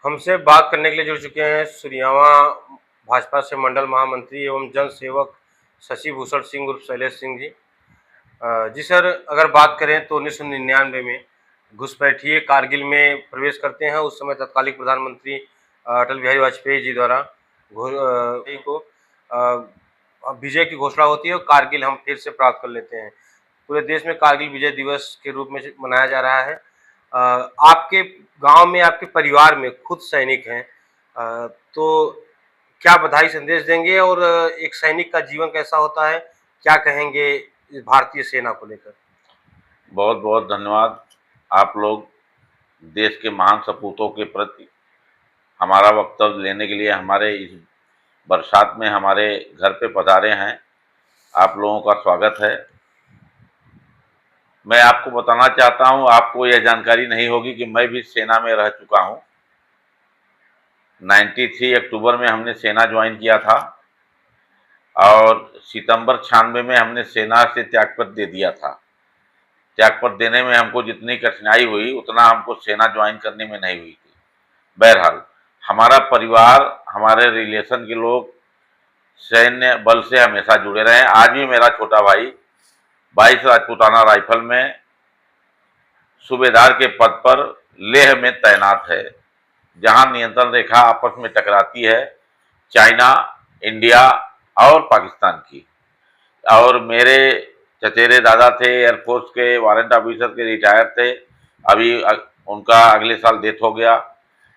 हमसे बात करने के लिए जुड़ चुके हैं सुरियावा भाजपा से मंडल महामंत्री एवं जन सेवक शशि भूषण सिंह उर्फ शैलेश सिंह जी। जी सर, अगर बात करें तो 1999 में घुसपैठिए कारगिल में प्रवेश करते हैं। उस समय तत्कालीन प्रधानमंत्री अटल बिहारी वाजपेयी जी द्वारा को विजय की घोषणा होती है और कारगिल हम फिर से प्राप्त कर लेते हैं। पूरे देश में कारगिल विजय दिवस के रूप में मनाया जा रहा है। आपके गांव में, आपके परिवार में खुद सैनिक हैं, तो क्या बधाई संदेश देंगे और एक सैनिक का जीवन कैसा होता है, क्या कहेंगे इस भारतीय सेना को लेकर? बहुत बहुत धन्यवाद। आप लोग देश के महान सपूतों के प्रति हमारा वक्तव्य लेने के लिए हमारे इस बरसात में हमारे घर पे पधारे हैं। आप लोगों का स्वागत है। मैं आपको बताना चाहता हूं, आपको यह जानकारी नहीं होगी कि मैं भी सेना में रह चुका हूं। 93 अक्टूबर में हमने सेना ज्वाइन किया था और सितंबर 96 में हमने सेना से त्यागपत्र दे दिया था। त्यागपत्र देने में हमको जितनी कठिनाई हुई उतना हमको सेना ज्वाइन करने में नहीं हुई थी। बहरहाल हमारा परिवार, हमारे रिलेशन के लोग सैन्य बल से हमेशा जुड़े रहे हैं। आज भी मेरा छोटा भाई 22 राजपूताना राइफल में सूबेदार के पद पर लेह में तैनात है, जहां नियंत्रण रेखा आपस में टकराती है चाइना, इंडिया और पाकिस्तान की। और मेरे चचेरे दादा थे, एयरफोर्स के वारंट ऑफिसर के, रिटायर थे। अभी उनका अगले साल डेथ हो गया।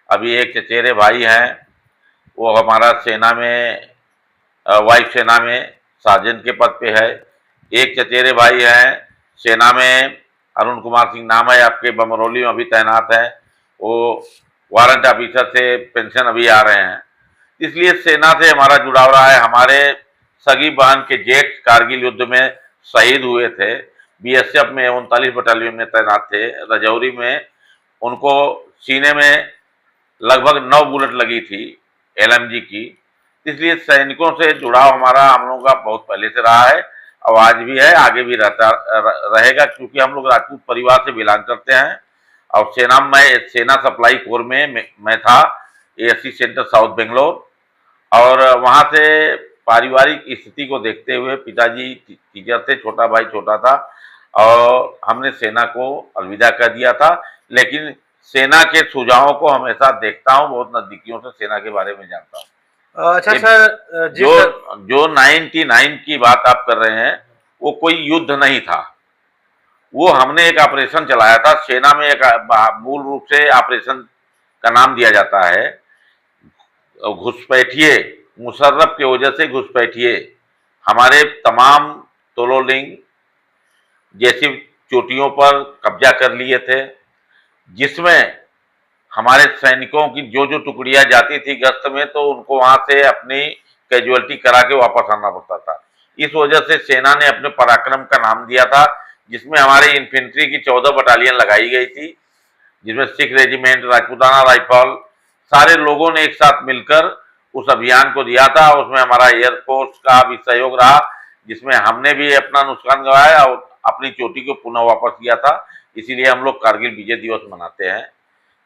अभी एक चचेरे भाई हैं, वो हमारा सेना में वायु सेना में सार्जेंट के पद पे है। एक चचेरे भाई हैं सेना में, अरुण कुमार सिंह नाम है, आपके बमरौली में अभी तैनात है। वो वारंट ऑफिसर से पेंशन अभी आ रहे हैं। इसलिए सेना से हमारा जुड़ाव रहा है। हमारे सगी बहन के जेठ कारगिल युद्ध में शहीद हुए थे। बीएसएफ में 39 बटालियन में तैनात थे। रजौरी में उनको सीने में लगभग 9 बुलेट लगी थी एलएमजी की। इसलिए सैनिकों से जुड़ाव हमारा, हम लोगों का बहुत पहले से रहा है और आज भी है, आगे भी रहेगा, क्योंकि हम लोग राजपूत परिवार से बिलोंग करते हैं। और सेना सप्लाई कोर में मैं था, एएससी सेंटर साउथ बेंगलोर। और वहां से पारिवारिक स्थिति को देखते हुए, पिताजी टीचर थे, छोटा भाई छोटा था और हमने सेना को अलविदा कर दिया था। लेकिन सेना के सुझावों को हमेशा देखता हूं, बहुत नजदीकियों से सेना के बारे में जानता हूं। अच्छा सर, जी जो सर। जो 99 की बात आप कर रहे हैं, वो कोई युद्ध नहीं था। वो हमने एक ऑपरेशन चलाया था सेना में। एक मूल रूप से ऑपरेशन का नाम दिया जाता है घुसपैठिए। मुशर्रफ की वजह से घुसपैठिए हमारे तमाम तोलोलिंग जैसी चोटियों पर कब्जा कर लिए थे, जिसमें हमारे सैनिकों की जो जो टुकड़ियां जाती थी गश्त में, तो उनको वहां से अपनी कैजुअलिटी करा के वापस आना पड़ता था। इस वजह से सेना ने अपने पराक्रम का नाम दिया था, जिसमें हमारे इन्फेंट्री की 14 बटालियन लगाई गई थी, जिसमें सिख रेजिमेंट, राजपूताना राइफल, सारे लोगों ने एक साथ मिलकर उस अभियान को दिया था। उसमें हमारा एयरफोर्स का भी सहयोग रहा, जिसमें हमने भी अपना नुकसान गंवाया और अपनी चोटी को पुनः वापस किया था। इसीलिए हम लोग कारगिल विजय दिवस मनाते हैं,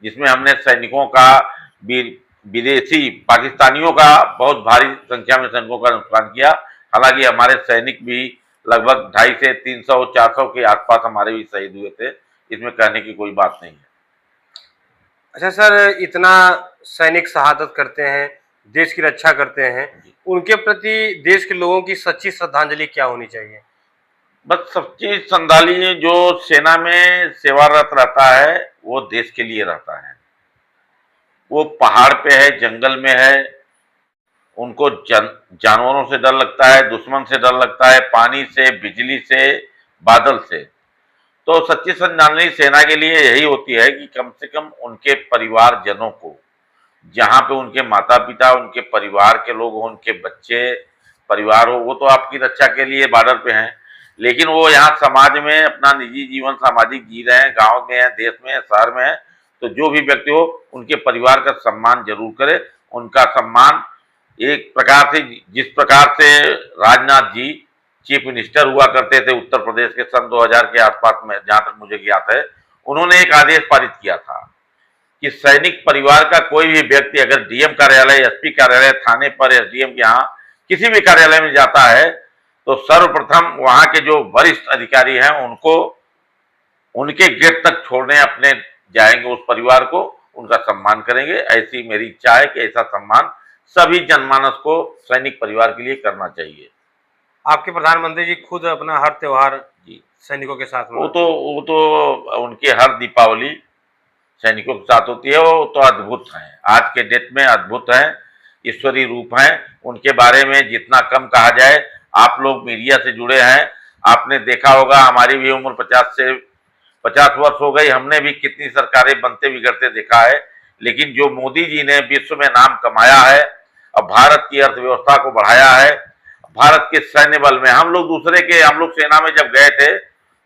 जिसमें हमने सैनिकों का, विदेशी पाकिस्तानियों का बहुत भारी संख्या में सैनिकों का नुकसान किया। हालांकि हमारे सैनिक भी लगभग 250 से 300 400 के आसपास हमारे भी शहीद हुए थे। इसमें कहने की कोई बात नहीं है। अच्छा सर, इतना सैनिक शहादत करते हैं, देश की रक्षा करते हैं, उनके प्रति देश के लोगों की सच्ची श्रद्धांजलि क्या होनी चाहिए? बस सच्ची श्रद्धांजलि, जो सेना में सेवारत रहता है वो देश के लिए रहता है। वो पहाड़ पे है, जंगल में है, उनको जानवरों से डर लगता है, दुश्मन से डर लगता है, पानी से, बिजली से, बादल से। तो सच्ची श्रद्धांजलि सेना के लिए यही होती है कि कम से कम उनके परिवारजनों को, जहां पे उनके माता पिता, उनके परिवार के लोग हो, उनके बच्चे, परिवार हो, वो तो आपकी रक्षा के लिए बॉर्डर पे हैं, लेकिन वो यहाँ समाज में अपना निजी जीवन सामाजिक जी रहे हैं, गांव में है, देश में है, शहर में है। तो जो भी व्यक्ति हो, उनके परिवार का सम्मान जरूर करे। उनका सम्मान एक प्रकार से, जिस प्रकार से राजनाथ जी चीफ मिनिस्टर हुआ करते थे उत्तर प्रदेश के सन 2000 के आसपास में, जहां तक मुझे ज्ञात है, उन्होंने एक आदेश पारित किया था कि सैनिक परिवार का कोई भी व्यक्ति अगर डीएम कार्यालय, एसपी कार्यालय, थाने पर, एसडीएम के यहाँ किसी भी कार्यालय में जाता है तो सर्वप्रथम वहां के जो वरिष्ठ अधिकारी हैं उनको उनके गेट तक छोड़ने अपने जाएंगे, उस परिवार को उनका सम्मान करेंगे। ऐसी मेरी इच्छा है कि ऐसा सम्मान सभी जनमानस को सैनिक परिवार के लिए करना चाहिए। आपके प्रधानमंत्री जी खुद अपना हर त्योहार जी, सैनिकों के साथ वो तो उनके हर दीपावली सैनिकों के साथ होती है। वो तो अद्भुत हैं, आज के डेट में अद्भुत हैं, ईश्वरीय रूप हैं। उनके बारे में जितना कम कहा जाए, आप लोग मीडिया से जुड़े हैं, आपने देखा होगा, हमारी भी उम्र 50 वर्ष हो गई, हमने भी कितनी सरकारें बनते बिगड़ते देखा है, लेकिन जो मोदी जी ने विश्व में नाम कमाया है और भारत की अर्थव्यवस्था को बढ़ाया है, भारत के सैन्य बल में हम लोग सेना में जब गए थे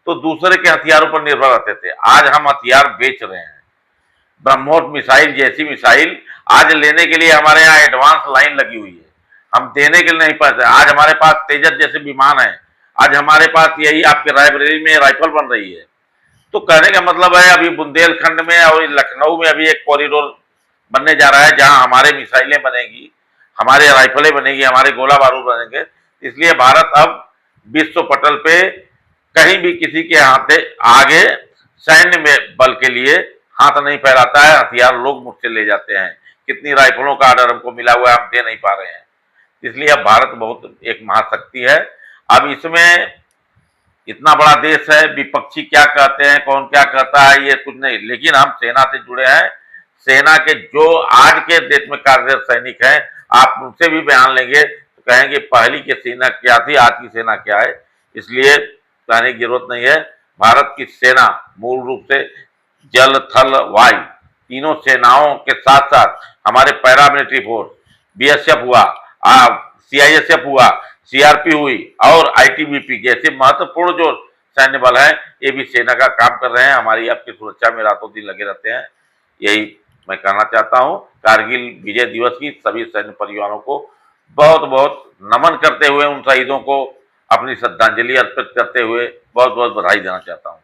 तो दूसरे के हथियारों पर निर्भर रहते थे। आज हम हथियार बेच रहे हैं। ब्रह्मोस मिसाइल जैसी मिसाइल आज लेने के लिए हमारे यहाँ एडवांस लाइन लगी हुई है, हम देने के लिए नहीं पाते। आज हमारे पास तेजस जैसे विमान है, आज हमारे पास यही आपके रायबरेली में राइफल बन रही है। तो कहने का मतलब है अभी बुंदेलखंड में और लखनऊ में अभी एक कॉरिडोर बनने जा रहा है जहां हमारे मिसाइलें बनेगी, हमारे राइफलें बनेगी, हमारे गोला बारूद बनेंगे। इसलिए भारत अब विश्व पटल पे कहीं भी किसी के हाथ आगे सैन्य में बल के लिए हाथ नहीं फैलाता है। हथियार लोग मुझसे ले जाते हैं, कितनी राइफलों का ऑर्डर हमको मिला हुआ है, हम दे नहीं पा रहे हैं। इसलिए अब भारत बहुत एक महाशक्ति है। अब इसमें इतना बड़ा देश है, विपक्षी क्या कहते हैं, कौन क्या कहता है, ये कुछ नहीं, लेकिन हम सेना से जुड़े हैं। सेना के जो आज के देश में कार्यरत सैनिक हैं, आप उनसे भी बयान लेंगे तो कहेंगे पहली की सेना क्या थी, आज की सेना क्या है। इसलिए कहने की जरूरत नहीं है। भारत की सेना मूल रूप से जल, थल, वायु तीनों सेनाओं के साथ साथ हमारे पैरामिलिट्री फोर्स, बीएसएफ हुआ, सीआईएसएफ हुआ, सीआरपी हुई और आईटीबीपी जैसे महत्वपूर्ण जो सैन्य बल है, ये भी सेना का काम कर रहे हैं। हमारी आपकी सुरक्षा में रातों दिन लगे रहते हैं। यही मैं कहना चाहता हूं। कारगिल विजय दिवस की सभी सैन्य परिवारों को बहुत बहुत नमन करते हुए, उन शहीदों को अपनी श्रद्धांजलि अर्पित करते हुए बहुत बहुत बधाई देना चाहता हूं।